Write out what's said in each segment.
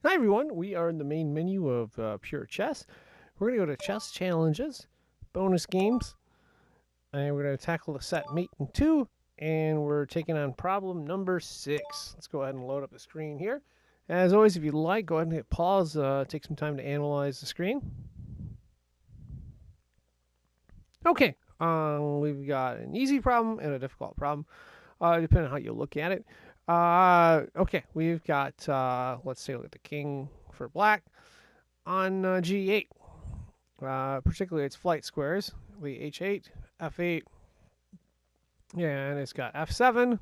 Hi everyone, we are in the main menu of Pure Chess. We're going to go to Chess Challenges, Bonus Games, and we're going to tackle the set Mate in 2, and we're taking on problem number 6. Let's go ahead and load up the screen here. As always, if you like, go ahead and hit pause, take some time to analyze the screen. Okay, we've got an easy problem and a difficult problem, depending on how you look at it. Okay, we've got, let's take a look at the king for black on g8. Particularly its flight squares, the h8, f8, yeah, and it's got f7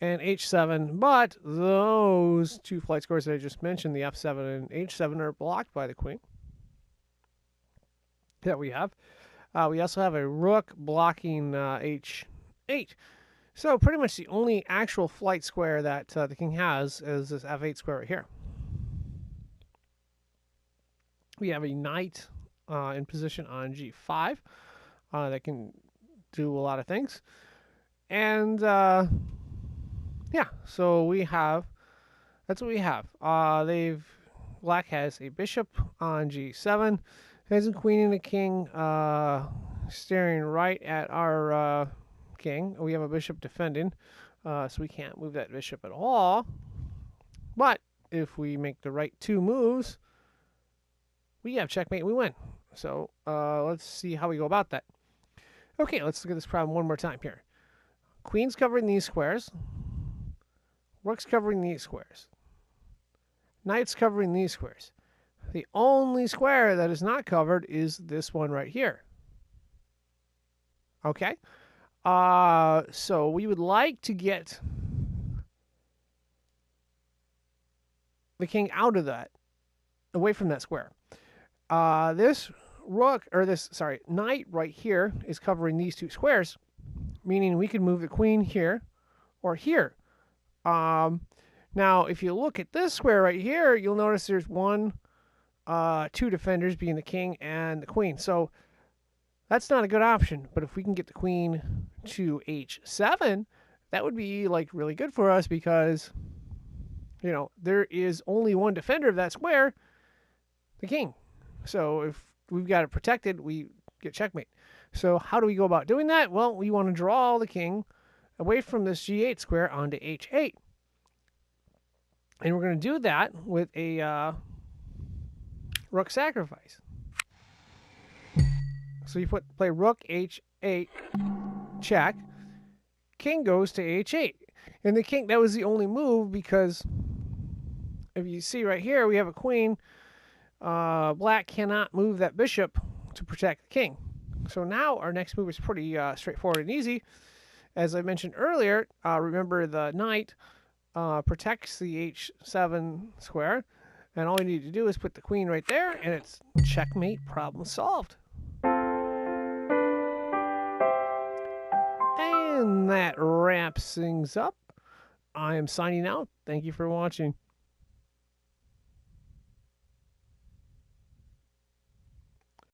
and h7, but those two flight squares that I just mentioned, the f7 and h7, are blocked by the queen that we have. We also have a rook blocking h8. So pretty much the only actual flight square that the king has is this f8 square right here. We have a knight in position on g5 that can do a lot of things. And yeah, so that's what we have. Black has a bishop on g7, has a queen and a king staring right at our king. We have a bishop defending, so we can't move that bishop at all. But if we make the right two moves, we have checkmate, we win. So let's see how we go about that. Okay, let's look at this problem one more time here. Queen's covering these squares. Rook's covering these squares. Knight's covering these squares. The only square that is not covered is this one right here. Okay? So we would like to get the king out of that, away from that square. This knight right here is covering these two squares, meaning we can move the queen here or here. Now, if you look at this square right here, you'll notice there's two defenders, being the king and the queen. So that's not a good option. But if we can get the queen to h7, that would be like really good for us because, you know, there is only one defender of that square, the king. So if we've got it protected, we get checkmate. So how do we go about doing that? Well, we want to draw the king away from this g8 square onto h8. And we're going to do that with a rook sacrifice. So you play rook h8, check. King goes to h8. And the king, that was the only move because if you see right here, we have a queen. Black cannot move that bishop to protect the king. So now our next move is pretty straightforward and easy. As I mentioned earlier, remember the knight protects the h7 square. And all we need to do is put the queen right there, and it's checkmate, problem solved. And that wraps things up. I am signing out. Thank you for watching.